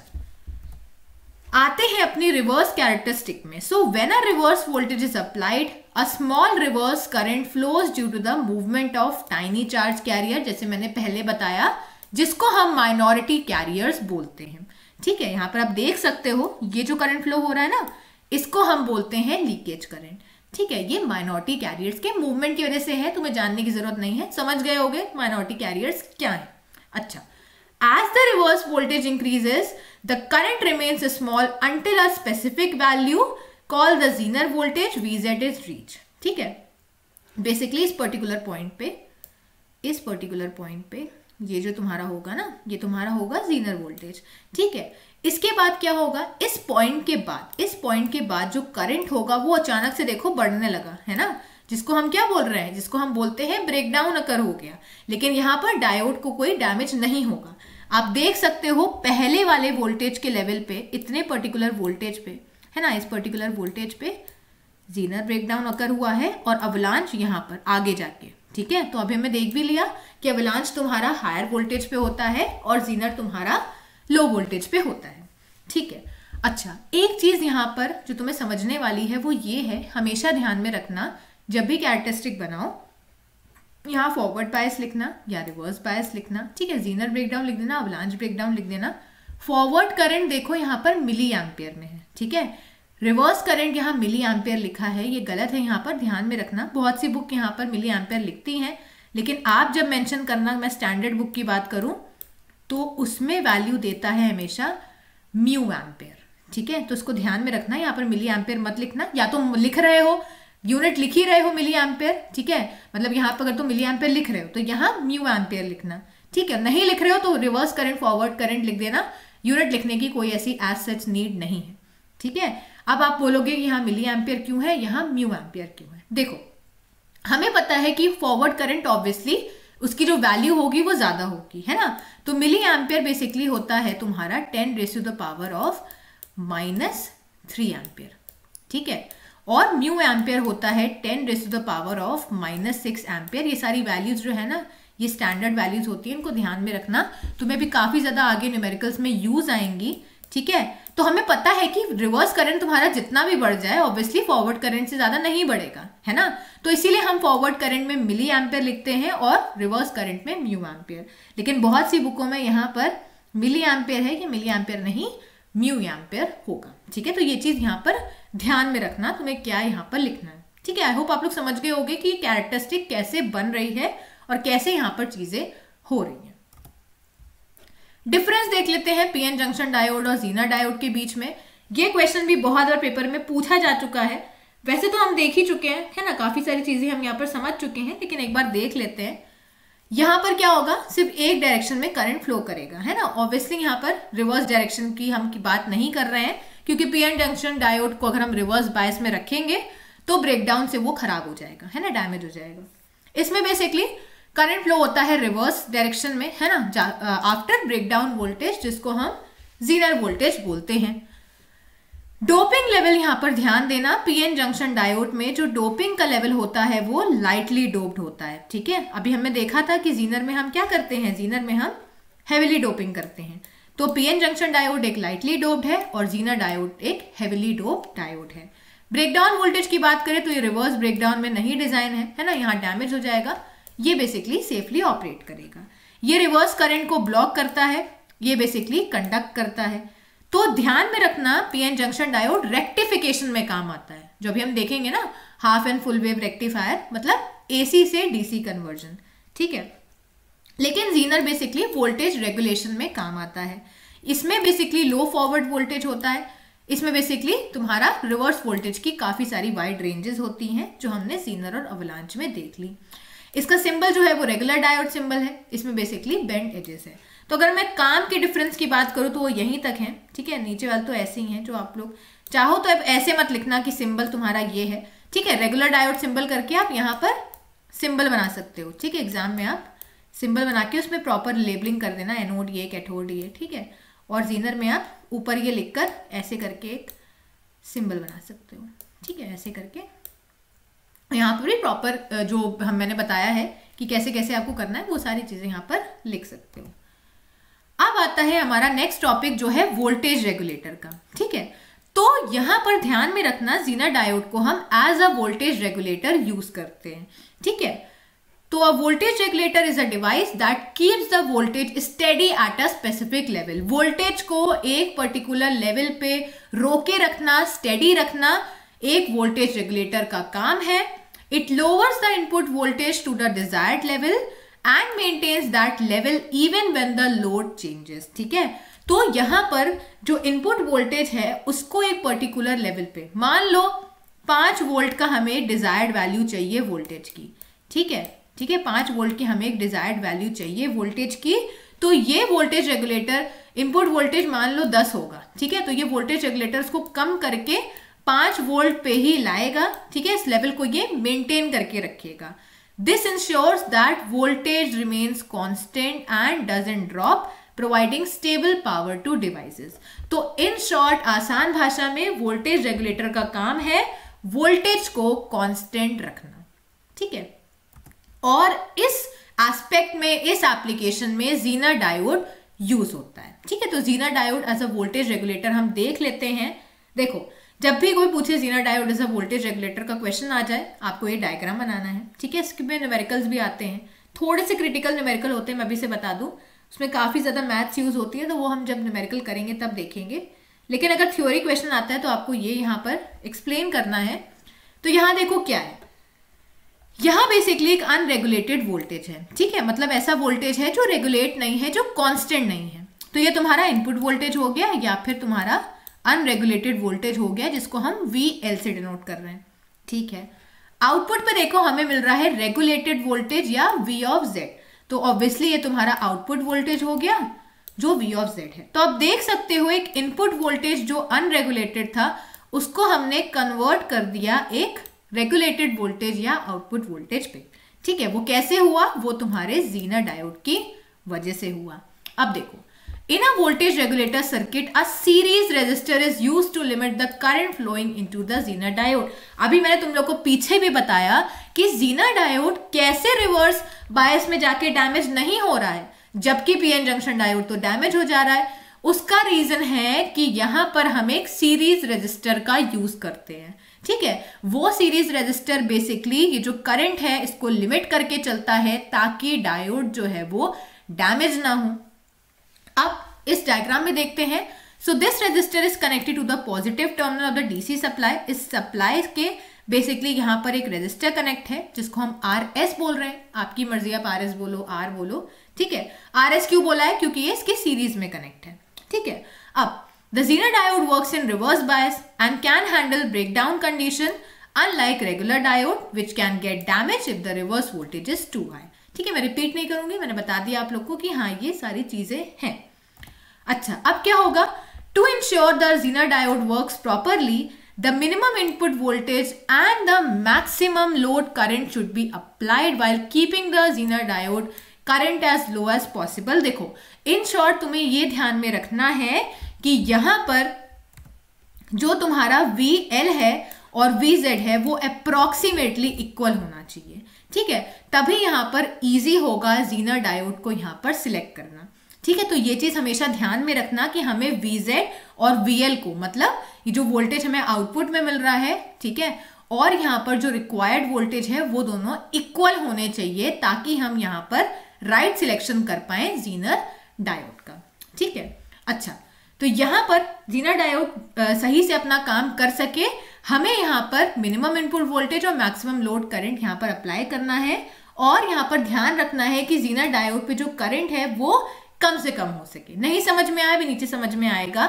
आते हैं अपनी रिवर्स कैरेक्टरिस्टिक में। So when a reverse voltage is applied, a small reverse current flows due to the movement of tiny charge carrier, जैसे मैंने पहले बताया, जिसको हम माइनॉरिटी कैरियर्स बोलते हैं, ठीक है। यहाँ पर आप देख सकते हो ये जो करंट फ्लो हो रहा है ना, इसको हम बोलते हैं लीकेज करंट, ठीक है। ये माइनॉरिटी कैरियर्स के मूवमेंट की वजह से है, तुम्हें जानने की जरूरत नहीं है, समझ गए होगे माइनॉरिटी कैरियर्स क्या है। अच्छा, as the reverse voltage increases, the current remains small until a specific value called the Zener voltage Vz is reached, ठीक है। बेसिकली इस पर्टिकुलर पॉइंट पे ये जो तुम्हारा होगा ना, ये तुम्हारा होगा जीनर वोल्टेज, ठीक है। इसके बाद क्या होगा, इस पॉइंट के बाद जो करंट होगा वो अचानक से देखो बढ़ने लगा, है ना, जिसको हम क्या बोल रहे हैं, जिसको हम बोलते हैं ब्रेकडाउन अकर हो गया। लेकिन यहाँ पर डायोड को कोई डैमेज नहीं होगा। आप देख सकते हो पहले वाले वोल्टेज के लेवल पे, इतने पर्टिकुलर वोल्टेज पे, है ना, इस पर्टिकुलर वोल्टेज पे जीनर ब्रेकडाउन अकर हुआ है, और अवलांच यहाँ पर आगे जाके, ठीक है। तो अभी हमने देख भी लिया कि अवलांच तुम्हारा हायर वोल्टेज पे होता है और जीनर तुम्हारा लो वोल्टेज पे होता है, ठीक है। अच्छा, एक चीज यहाँ पर जो तुम्हें समझने वाली है वो ये है, हमेशा ध्यान में रखना जब भी कैरेक्टरिस्टिक बनाओ, यहाँ फॉरवर्ड बायस लिखना या रिवर्स बायस लिखना, ठीक है। जीनर ब्रेकडाउन लिख देना, अवलांच ब्रेकडाउन लिख देना। फॉरवर्ड करंट देखो यहाँ पर मिली एम्पियर में है, ठीक है। रिवर्स करंट यहाँ मिली एम्पियर लिखा है, ये गलत है, यहाँ पर ध्यान में रखना। बहुत सी बुक यहाँ पर मिली एम्पियर लिखती हैं, लेकिन आप जब मेंशन करना, मैं स्टैंडर्ड बुक की बात करूं तो उसमें वैल्यू देता है हमेशा म्यू एम्पियर, ठीक है। तो इसको ध्यान में रखना, यहाँ पर मिली एम्पियर मत लिखना। या तो लिख रहे हो, यूनिट लिख ही रहे हो मिली एम्पियर, ठीक है, मतलब यहाँ पर अगर तुम मिली एम्पियर लिख रहे हो तो यहाँ म्यू एम्पियर लिखना, ठीक है। नहीं लिख रहे हो तो रिवर्स करंट फॉरवर्ड करंट लिख देना, यूनिट लिखने की कोई ऐसी एज सच नीड नहीं है, ठीक है। अब आप बोलोगे यहाँ मिली एम्पियर क्यों है, यहाँ म्यू एम्पियर क्यों है। देखो, हमें पता है कि फॉरवर्ड करंट ऑब्वियसली उसकी जो वैल्यू होगी वो ज्यादा होगी, है ना। तो मिली एम्पियर बेसिकली होता है तुम्हारा 10⁻³ एम्पियर, ठीक है। और म्यू एम्पियर होता है 10⁻⁻6 एम्पियर। ये सारी वैल्यूज जो है ना, ये स्टैंडर्ड वैल्यूज होती है, इनको ध्यान में रखना, तुम्हें भी काफी ज्यादा आगे न्यूमेरिकल्स में यूज आएंगी, ठीक है। तो हमें पता है कि रिवर्स करंट तुम्हारा जितना भी बढ़ जाए ऑब्वियसली फॉरवर्ड करंट से ज्यादा नहीं बढ़ेगा, है ना। तो इसीलिए हम फॉरवर्ड करंट में मिली एम्पियर लिखते हैं और रिवर्स करंट में म्यू एम्पियर। लेकिन बहुत सी बुकों में यहाँ पर मिली एम्पियर है, कि मिली एम्पियर नहीं म्यू एम्पियर होगा, ठीक है। तो ये चीज यहाँ पर ध्यान में रखना, तुम्हें क्या यहाँ पर लिखना है, ठीक है, आई होप आप लोग समझ गए होंगे कि कैरेक्टरिस्टिक कैसे बन रही है और कैसे यहाँ पर चीजें हो रही हैं। डिफरेंस देख लेते हैं पीएन जंक्शन डायोड और जीना डायोड के बीच में। ये क्वेश्चन भी बहुत बार पेपर में पूछा जा चुका है, वैसे तो हम देख ही चुके हैं, है ना, काफी सारी चीजें हम यहाँ पर समझ चुके हैं, लेकिन एक बार देख लेते हैं। यहाँ पर क्या होगा, सिर्फ एक डायरेक्शन में करंट फ्लो करेगा, है ना। ऑब्वियसली यहाँ पर रिवर्स डायरेक्शन की हम की बात नहीं कर रहे हैं, क्योंकि पीएन जंक्शन डायोड को अगर हम रिवर्स बायस में रखेंगे तो ब्रेकडाउन से वो खराब हो जाएगा, है ना, डैमेज हो जाएगा। इसमें बेसिकली करंट फ्लो होता है रिवर्स डायरेक्शन में, है ना, आफ्टर ब्रेकडाउन वोल्टेज, जिसको हम जीनर वोल्टेज बोलते हैं। डोपिंग लेवल यहाँ पर ध्यान देना, पीएन जंक्शन डायोड में जो डोपिंग का लेवल होता है वो लाइटली डोप्ड होता है, ठीक है। अभी हमने देखा था कि जीनर में हम क्या करते हैं, जीनर में हम हेविली डोपिंग करते हैं। तो पीएन जंक्शन डायोड एक लाइटली डोप्ड है और जीनर डायोड एक हेविली डोप्ड डायोड है। ब्रेकडाउन वोल्टेज की बात करें तो ये रिवर्स ब्रेकडाउन में नहीं डिजाइन है ना, यहाँ डैमेज हो जाएगा। ये बेसिकली सेफली ऑपरेट करेगा। ये रिवर्स करंट को ब्लॉक करता है, ये बेसिकली कंडक्ट करता है। तो ध्यान में रखना, पीएन जंक्शन डायोड रेक्टिफिकेशन में काम आता है। जो भी हम देखेंगे ना, half and full wave rectifier, मतलब एसी से डीसी कन्वर्जन, ठीक है। लेकिन जीनर बेसिकली वोल्टेज रेगुलेशन में काम आता है। इसमें बेसिकली लो फॉरवर्ड वोल्टेज होता है, इसमें बेसिकली तुम्हारा रिवर्स वोल्टेज की काफी सारी वाइड रेंजेस होती हैं, जो हमने जीनर और अवलांच में देख ली। इसका सिंबल जो है वो रेगुलर डायोड सिंबल है, इसमें बेसिकली बेंड एजेस है। तो अगर मैं काम के डिफरेंस की बात करूं तो वो यहीं तक है, ठीक है। नीचे वाले तो ऐसे ही हैं, जो आप लोग चाहो तो अब ऐसे मत लिखना कि सिंबल तुम्हारा ये है, ठीक है। रेगुलर डायोड सिंबल करके आप यहाँ पर सिंबल बना सकते हो, ठीक है। एग्जाम में आप सिंबल बना के उसमें प्रॉपर लेबलिंग कर देना, एनोड ये, कैथोड ये, ठीक है। और जीनर में आप ऊपर ये लिखकर ऐसे करके एक सिंबल बना सकते हो, ठीक है, ऐसे करके। यहाँ पर भी प्रॉपर जो मैंने बताया है कि कैसे कैसे आपको करना है, वो सारी चीजें यहाँ पर लिख सकते हो। अब आता है हमारा नेक्स्ट टॉपिक जो है वोल्टेज रेगुलेटर का, ठीक है। तो यहां पर ध्यान में रखना, जीनर डायोड को हम as a voltage regulator use करते हैं, ठीक है। तो a voltage regulator is a device that keeps the voltage steady at a specific level. Voltage को एक पर्टिकुलर लेवल पे रोके रखना, स्टेडी रखना एक वोल्टेज रेगुलेटर का काम है। It lowers the input voltage to the desired level and maintains that level even when the load changes, ठीक है। तो यहां पर जो इनपुट वोल्टेज है उसको एक पर्टिकुलर लेवल पे, मान लो 5 वोल्ट का हमें डिजायर्ड वैल्यू चाहिए वोल्टेज की, ठीक है, ठीक है। 5 वोल्ट की हमें एक डिजायर्ड वैल्यू चाहिए वोल्टेज की। तो ये वोल्टेज रेगुलेटर इनपुट वोल्टेज मान लो 10 होगा, ठीक है। तो ये वोल्टेज रेगुलेटर उसको कम करके 5 वोल्ट पे ही लाएगा, ठीक है। इस लेवल को ये मेंटेन करके रखेगा। This ensures that voltage remains constant and doesn't drop, providing stable power to devices. तो in short, आसान भाषा में वोल्टेज रेगुलेटर का काम है वोल्टेज को कांस्टेंट रखना, ठीक है। और इस एस्पेक्ट में, इस एप्लीकेशन में जीनर डायोड यूज होता है, ठीक है। तो zener diode as a voltage regulator हम देख लेते हैं। देखो, जब भी कोई पूछे zener diode as a voltage regulator का क्वेश्चन आ जाए, आपको ये डायग्राम बनाना है, ठीक है। इसमें न्यूमेरिकल्स भी आते हैं, थोड़े से क्रिटिकल न्यूमेरिकल होते हैं, मैं अभी से बता दूं। उसमें काफी ज्यादा मैथ्स यूज होती है, तो वो हम जब न्यूमेरिकल करेंगे तब देखेंगे। लेकिन अगर थ्योरी क्वेश्चन आता है तो आपको ये यहाँ पर एक्सप्लेन करना है। तो यहाँ देखो क्या है, यहाँ बेसिकली एक अनरेगुलेटेड वोल्टेज है, ठीक है। मतलब ऐसा वोल्टेज है जो रेगुलेट नहीं है, जो कॉन्स्टेंट नहीं है। तो ये तुम्हारा इनपुट वोल्टेज हो गया, या फिर तुम्हारा अनरेगुलेटेड वोल्टेज हो गया, जिसको हम VL से डिनोट कर रहे हैं, ठीक है। आउटपुट पे देखो हमें मिल रहा है रेगुलेटेड वोल्टेज या V ऑफ Z। तो ऑब्वियसली ये तुम्हारा आउटपुट वोल्टेज हो गया जो V ऑफ Z है। तो आप देख सकते हो एक इनपुट वोल्टेज जो अनरेगुलेटेड था उसको हमने कन्वर्ट कर दिया एक रेगुलेटेड वोल्टेज या आउटपुट वोल्टेज पे, ठीक है। वो कैसे हुआ, वो तुम्हारे जीनर डायोड की वजह से हुआ। अब देखो, in a voltage regulator circuit, a series resistor is used to limit the current flowing into the Zener diode. अभी मैंने तुम लोग को पीछे भी बताया कि Zener diode कैसे रिवर्स बायस में जाके डैमेज नहीं हो रहा है, जबकि पीएन जंक्शन डायोड तो डैमेज हो जा रहा है। उसका रीजन है कि यहां पर हम एक सीरीज रेजिस्टर का यूज करते हैं, ठीक है। वो सीरीज रेजिस्टर बेसिकली ये जो करंट है इसको लिमिट करके चलता है, ताकि डायोड जो है वो डैमेज ना हो। अब इस डायग्राम में देखते हैं। So this resistor is connected to the positive terminal of the DC supply. इस सप्लाई के बेसिकली यहाँ पर एक रेजिस्टर कनेक्ट है जिसको हम RS बोल रहे हैं, आपकी मर्जी आप RS बोलो R बोलो, ठीक है। RS क्यों बोला है? क्योंकि ये इसके सीरीज में कनेक्ट है, ठीक है। अब the zener diode works in reverse bias and can handle breakdown condition unlike regular diode which can get damage if the reverse voltage is too high, ठीक है। मैं रिपीट नहीं करूंगी, मैंने बता दिया आप लोग को कि हाँ ये सारी चीजें हैं। अच्छा, अब क्या होगा? To ensure the zener diode works properly the minimum input voltage and the maximum load current should be applied while keeping the Zener diode current as low as possible। देखो, in short तुम्हें ये ध्यान में रखना है कि यहाँ पर जो तुम्हारा VL है और VZ है वो अप्रोक्सीमेटली इक्वल होना चाहिए, ठीक है। तभी यहाँ पर इजी होगा Zener डायोड को यहाँ पर सिलेक्ट करना, ठीक है। तो ये चीज हमेशा ध्यान में रखना कि हमें VZ और VL को, मतलब ये जो वोल्टेज हमें आउटपुट में मिल रहा है, ठीक है, और यहाँ पर जो रिक्वायर्ड वोल्टेज है वो दोनों इक्वल होने चाहिए ताकि हम यहाँ पर राइट सिलेक्शन कर पाए ज़ीनर डायोड का, ठीक है। अच्छा, तो यहाँ पर ज़ीनर डायोड सही से अपना काम कर सके, हमें यहाँ पर मिनिमम इनपुट वोल्टेज और मैक्सिमम लोड करंट यहाँ पर अप्लाई करना है और यहाँ पर ध्यान रखना है कि ज़ीनर डायोड पे जो करंट है वो कम से कम हो सके। नहीं समझ में आया भी नीचे समझ में आएगा।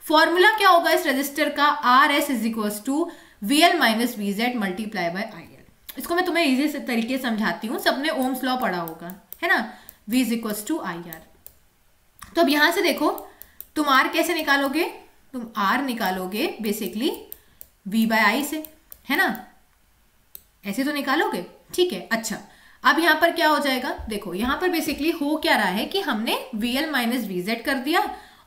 फॉर्मूला क्या होगा इस रेजिस्टर का? RS is equals to VL minus VZ multiply by IL। इसको मैं तुम्हें इजी तरीके से समझाती हूँ, सबने ओम्स लॉ पढ़ा होगा, है ना। V is equals to IR। तो अब यहां से देखो, तुम R कैसे निकालोगे? तुम R निकालोगे बेसिकली V बाय I से, है ना, ऐसे तो निकालोगे, ठीक है। अच्छा, अब यहाँ पर क्या हो जाएगा? देखो, यहाँ पर बेसिकली हो क्या रहा है कि हमने VL माइनस VZ कर दिया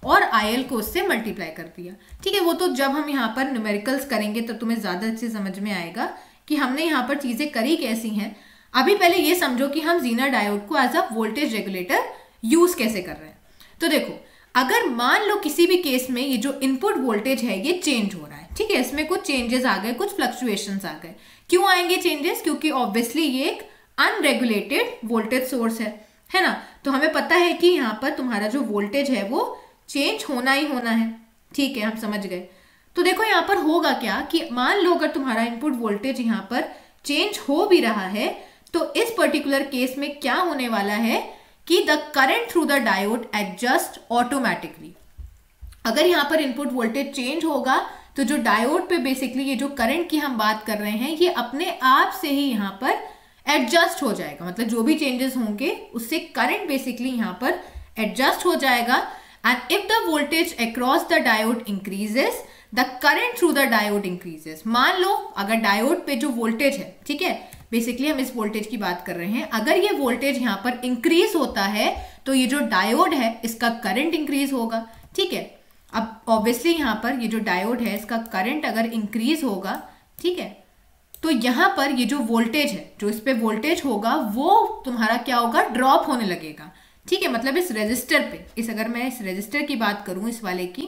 और IL को उससे मल्टीप्लाई कर दिया, ठीक है। वो तो जब हम यहाँ पर न्यूमेरिकल्स करेंगे तो तुम्हें ज्यादा अच्छे समझ में आएगा कि हमने यहाँ पर चीजें करी कैसी हैं। अभी पहले ये समझो कि हम ज़ीनर डायोड को as a voltage regulator use कैसे कर रहे हैं। तो देखो, अगर मान लो किसी भी केस में ये जो इनपुट वोल्टेज है ये चेंज हो रहा है, ठीक है, इसमें कुछ चेंजेस आ गए, कुछ फ्लक्चुएशंस आ गए। क्यों आएंगे चेंजेस? क्योंकि ऑब्वियसली ये एक अनरेगुलेटेड वोल्टेज सोर्स है ना। तो हमें पता है कि यहाँ पर तुम्हारा जो वोल्टेज है वो चेंज होना ही होना है, ठीक है, हम समझ गए। तो देखो यहाँ पर होगा क्या कि मान लो अगर तुम्हारा इनपुट वोल्टेज यहाँ पर चेंज हो भी रहा है तो इस पर्टिकुलर केस में क्या होने वाला है कि the current through the diode adjust automatically. अगर यहाँ पर इनपुट वोल्टेज चेंज होगा तो जो डायोड पे बेसिकली ये जो करंट की हम बात कर रहे हैं ये अपने आप से ही यहाँ पर एडजस्ट हो जाएगा, मतलब जो भी चेंजेस होंगे उससे करंट बेसिकली यहाँ पर एडजस्ट हो जाएगा। And if the voltage across the diode increases the current through the diode increases. मान लो अगर डायोड पे जो वोल्टेज है, ठीक है, बेसिकली हम इस वोल्टेज की बात कर रहे हैं, अगर ये वोल्टेज यहाँ पर इंक्रीज होता है तो ये जो डायोड है इसका करंट इंक्रीज होगा, ठीक है। अब ऑब्वियसली यहाँ पर ये जो डायोड है इसका करंट अगर इंक्रीज होगा, ठीक है, तो यहाँ पर ये जो वोल्टेज है, जो इस पे वोल्टेज होगा वो तुम्हारा क्या होगा? ड्रॉप होने लगेगा, ठीक है। मतलब इस रेजिस्टर पे, अगर मैं इस रेजिस्टर की बात करूं इस वाले की,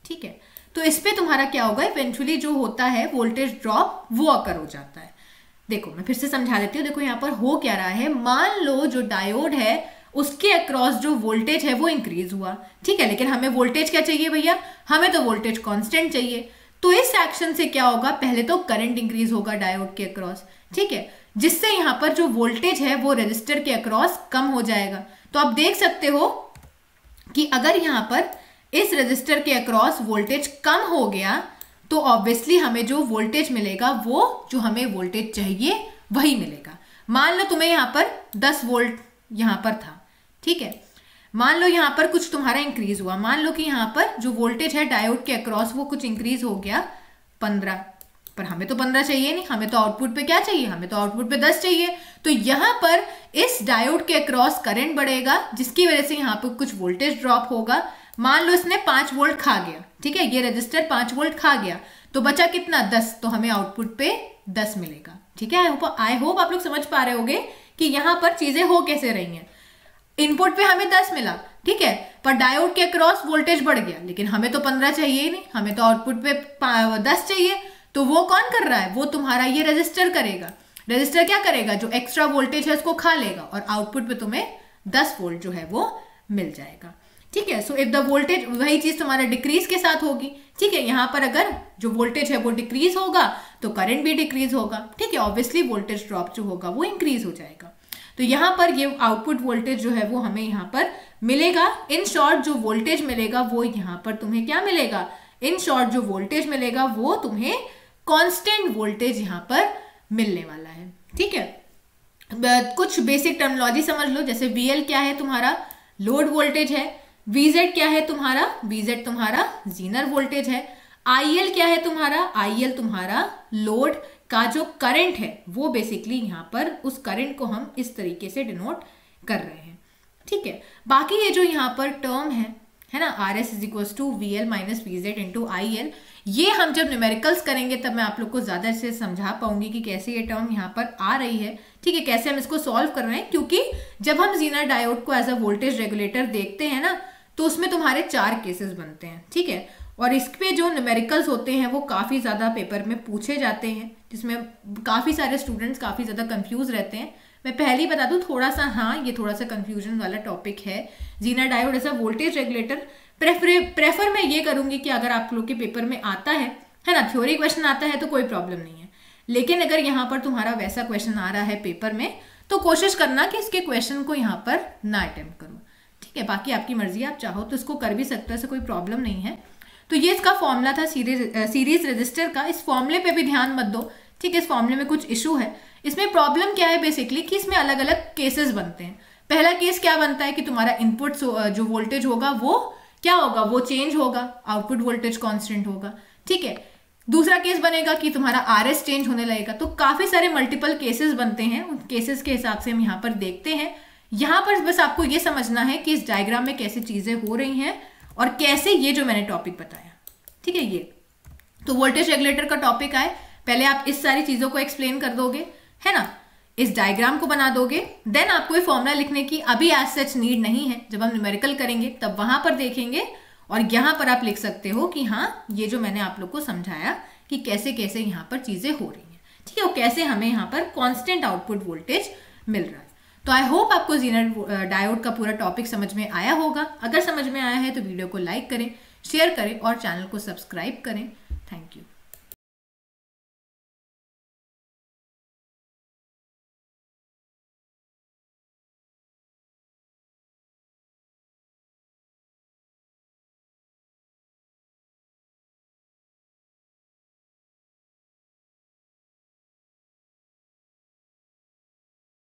ठीक है, तो इस पे तुम्हारा क्या होगा? इवेंचुअली जो होता है वोल्टेज ड्रॉप वो अकर हो जाता है। देखो मैं फिर से समझा देती हूँ। देखो यहाँ पर हो क्या रहा है, मान लो जो डायोड है उसके अक्रॉस जो वोल्टेज है वो इंक्रीज हुआ, ठीक है, लेकिन हमें वोल्टेज क्या चाहिए भैया? हमें तो वोल्टेज कांस्टेंट चाहिए। तो इस एक्शन से क्या होगा? पहले तो करंट इंक्रीज होगा डायोड के अक्रॉस, ठीक है, जिससे यहाँ पर जो वोल्टेज है वो रेजिस्टर के अक्रॉस कम हो जाएगा। तो आप देख सकते हो कि अगर यहाँ पर इस रेजिस्टर के अक्रॉस वोल्टेज कम हो गया तो ऑब्वियसली हमें जो वोल्टेज मिलेगा वो जो हमें वोल्टेज चाहिए वही मिलेगा। मान लो तुम्हें यहाँ पर 10 वोल्ट यहाँ पर था, ठीक है, मान लो यहाँ पर कुछ तुम्हारा इंक्रीज हुआ, मान लो कि यहाँ पर जो वोल्टेज है डायोड के अक्रॉस वो कुछ इंक्रीज हो गया 15, पर हमें तो 15 चाहिए नहीं, हमें तो आउटपुट पे क्या चाहिए? हमें तो आउटपुट पे 10 चाहिए। तो यहाँ पर इस डायोड के अक्रॉस करंट बढ़ेगा जिसकी वजह से यहाँ पर कुछ वोल्टेज ड्रॉप होगा। मान लो इसने 5 वोल्ट खा गया, ठीक है, ये रजिस्टर 5 वोल्ट खा गया तो बचा कितना? 10, तो हमें आउटपुट पे 10 मिलेगा, ठीक है। आई होप आप लोग समझ पा रहे होंगे कि यहाँ पर चीजें हो कैसे रही हैं। इनपुट पे हमें 10 मिला, ठीक है, पर डायोड के अक्रॉस वोल्टेज बढ़ गया, लेकिन हमें तो 15 चाहिए ही नहीं, हमें तो आउटपुट पे 10 चाहिए। तो वो कौन कर रहा है? वो तुम्हारा ये रजिस्टर करेगा। रजिस्टर क्या करेगा? जो एक्स्ट्रा वोल्टेज है उसको खा लेगा और आउटपुट पे तुम्हें 10 वोल्ट जो है वो मिल जाएगा। ठीक है। सो इफ द वोल्टेज, वही चीज तुम्हारा डिक्रीज के साथ होगी, ठीक है। यहाँ पर अगर जो वोल्टेज है वो डिक्रीज होगा तो करंट भी डिक्रीज होगा, ठीक है। ऑब्वियसली वोल्टेज ड्रॉप जो होगा वो इंक्रीज हो जाएगा। तो यहाँ पर ये आउटपुट वोल्टेज जो है वो हमें यहाँ पर मिलेगा। इन शॉर्ट जो वोल्टेज मिलेगा वो यहाँ पर तुम्हें क्या मिलेगा, इन शॉर्ट जो वोल्टेज मिलेगा वो तुम्हें कांस्टेंट वोल्टेज यहाँ पर मिलने वाला है, ठीक है। कुछ बेसिक टर्मिनोलॉजी समझ लो, जैसे VL क्या है तुम्हारा लोड वोल्टेज है, VZ क्या है तुम्हारा, VZ तुम्हारा जीनर वोल्टेज है, IL क्या है तुम्हारा, IL तुम्हारा लोड का जो करंट है वो बेसिकली यहाँ पर उस करंट को हम इस तरीके से डिनोट कर रहे हैं, ठीक है। बाकी ये जो यहाँ पर टर्म है ना, RS is equal to VL minus VZ into IL, ये हम जब न्यूमेरिकल्स करेंगे तब मैं आप लोग को ज्यादा से समझा पाऊंगी कि कैसे ये टर्म यहाँ पर आ रही है, ठीक है, कैसे हम इसको सॉल्व कर रहे हैं। क्योंकि जब हम जीनर डायोड को एज अ वोल्टेज रेगुलेटर देखते हैं ना, तो उसमें तुम्हारे 4 केसेस बनते हैं, ठीक है। और इस पे जो न्यूमेरिकल्स होते हैं वो काफ़ी ज़्यादा पेपर में पूछे जाते हैं, जिसमें काफ़ी सारे स्टूडेंट्स काफ़ी ज़्यादा कंफ्यूज रहते हैं। मैं पहले ही बता दूं थोड़ा सा, हाँ ये थोड़ा सा कंफ्यूजन वाला टॉपिक है। Zener diode as a voltage regulator prefer मैं ये करूंगी कि अगर आप लोग के पेपर में आता है ना, थ्योरी क्वेश्चन आता है तो कोई प्रॉब्लम नहीं है। लेकिन अगर यहाँ पर तुम्हारा वैसा क्वेश्चन आ रहा है पेपर में, तो कोशिश करना कि इसके क्वेश्चन को यहाँ पर ना अटेम्प्ट करो, ठीक है। बाकी आपकी मर्जी, आप चाहो तो इसको कर भी सकते हो, ऐसे कोई प्रॉब्लम नहीं है। तो ये इसका फॉर्मूला था सीरीज रजिस्टर का। इस फॉर्मूले पे भी ध्यान मत दो, ठीक है। इस फॉर्मूले में कुछ इशू है। इसमें प्रॉब्लम क्या है बेसिकली कि इसमें अलग अलग केसेस बनते हैं। पहला केस क्या बनता है कि तुम्हारा इनपुट जो वोल्टेज होगा वो क्या होगा, वो चेंज होगा, आउटपुट वोल्टेज कांस्टेंट होगा, ठीक है। दूसरा केस बनेगा कि तुम्हारा RS चेंज होने लगेगा। तो काफी सारे मल्टीपल केसेस बनते हैं, उन केसेस के हिसाब से हम यहाँ पर देखते हैं। यहाँ पर बस आपको ये समझना है कि इस डायग्राम में कैसी चीजें हो रही हैं और कैसे ये जो मैंने टॉपिक बताया, ठीक है। ये तो वोल्टेज रेगुलेटर का टॉपिक आए, पहले आप इस सारी चीजों को एक्सप्लेन कर दोगे, है ना, इस डायग्राम को बना दोगे, देन आपको ये फॉर्मूला लिखने की अभी एज सच नीड नहीं है। जब हम न्यूमेरिकल करेंगे तब वहां पर देखेंगे और यहाँ पर आप लिख सकते हो कि हाँ ये जो मैंने आप लोग को समझाया कि कैसे कैसे यहाँ पर चीजें हो रही हैं, ठीक है, और कैसे हमें यहाँ पर कांस्टेंट आउटपुट वोल्टेज मिल रहा है। तो आई होप आपको जीनर डायोड का पूरा टॉपिक समझ में आया होगा। अगर समझ में आया है तो वीडियो को लाइक करें, शेयर करें और चैनल को सब्सक्राइब करें। Thank you.